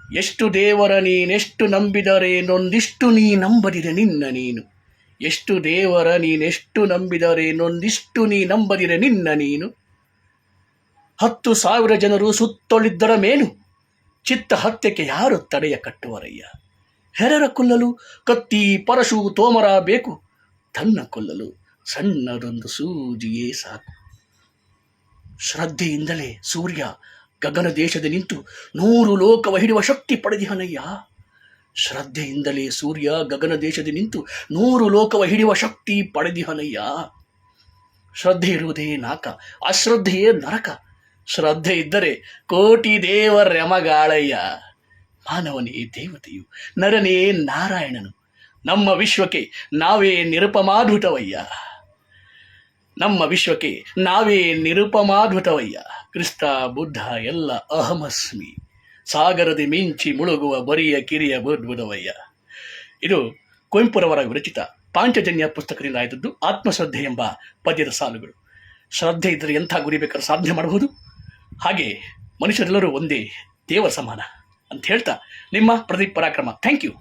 ಎಷ್ಟು ದೇವರ ನೀನೆಷ್ಟು ನಂಬಿದರೆ ನೊಂದಿಷ್ಟು ನೀ ನಂಬದಿರೆ ನಿನ್ನ ನೀನು. ಎಷ್ಟು ದೇವರ ನೀನೆಷ್ಟು ನಂಬಿದರೆ ನೊಂದಿಷ್ಟು ನೀ ನಂಬದಿರೆ ನಿನ್ನ ನೀನು. 10,000 ಜನರು ಸುತ್ತೊಳಿದ್ದರ ಮೇನು, ಚಿತ್ತ ಹತ್ಯಕ್ಕೆ ಯಾರು ತಡೆಯ ಕಟ್ಟುವರಯ್ಯ. ಹೆರರ ಕೊಲ್ಲಲು ಕತ್ತಿ ಪರಶು ತೋಮರ ಬೇಕು, ತನ್ನ ಕೊಲ್ಲಲು ಸಣ್ಣದೊಂದು ಸೂಜಿಯೇ ಸಾಕು. ಶ್ರದ್ಧೆಯಿಂದಲೇ ಸೂರ್ಯ ಗಗನ ದೇಶದ ನಿಂತು 100 ಲೋಕವ ಹಿಡಿಯುವ ಶಕ್ತಿ ಪಡೆದಿಹನಯ್ಯ. ಶ್ರದ್ಧೆಯಿಂದಲೇ ಸೂರ್ಯ ಗಗನ ದೇಶದ ನಿಂತು 100 ಲೋಕವ ಹಿಡಿಯುವ ಶಕ್ತಿ ಪಡೆದಿಹನಯ್ಯ. ಶ್ರದ್ಧೆ ಇರುವುದೇ ನಾಕ, ಅಶ್ರದ್ಧೆಯೇ ನರಕ. ಶ್ರದ್ಧೆ ಇದ್ದರೆ ಕೋಟಿ ದೇವರೆಮಗಾಳಯ್ಯ. ಮಾನವನೇ ದೇವತೆಯು, ನರನೇ ನಾರಾಯಣನು. ನಮ್ಮ ವಿಶ್ವಕ್ಕೆ ನಾವೇ ನಿರುಪಮಾದ್ಭುತವಯ್ಯ. ನಮ್ಮ ವಿಶ್ವಕ್ಕೆ ನಾವೇ ನಿರುಪಮಾದ್ಭುತವಯ್ಯ. ಕ್ರಿಸ್ತ ಬುದ್ಧ ಎಲ್ಲ ಅಹಮಸ್ಮಿ, ಸಾಗರದಿ ಮಿಂಚಿ ಮುಳುಗುವ ಬರಿಯ ಕಿರಿಯ ಬುದ್ಧವಯ್ಯ. ಇದು ಕುವೆಂಪುರವರ ವಿರಚಿತ ಪಾಂಚಜನ್ಯ ಪುಸ್ತಕದಿಂದ ಆಯ್ದದ್ದು ಆತ್ಮಶ್ರದ್ಧೆ ಎಂಬ ಪದ್ಯದ ಸಾಲುಗಳು. ಶ್ರದ್ಧೆ ಇದ್ದರೆ ಎಂಥ ಗುರಿ ಬೇಕಾದ್ರೂ ಸಾಧನೆ ಮಾಡಬಹುದು. ಹಾಗೆ ಮನುಷ್ಯರೆಲ್ಲರೂ ಒಂದೇ, ದೇವರ ಸಮಾನ ಅಂತ ಹೇಳ್ತಾ ನಿಮ್ಮ ಪ್ರದೀಪ್ ಪರಾಕ್ರಮ. Thank you.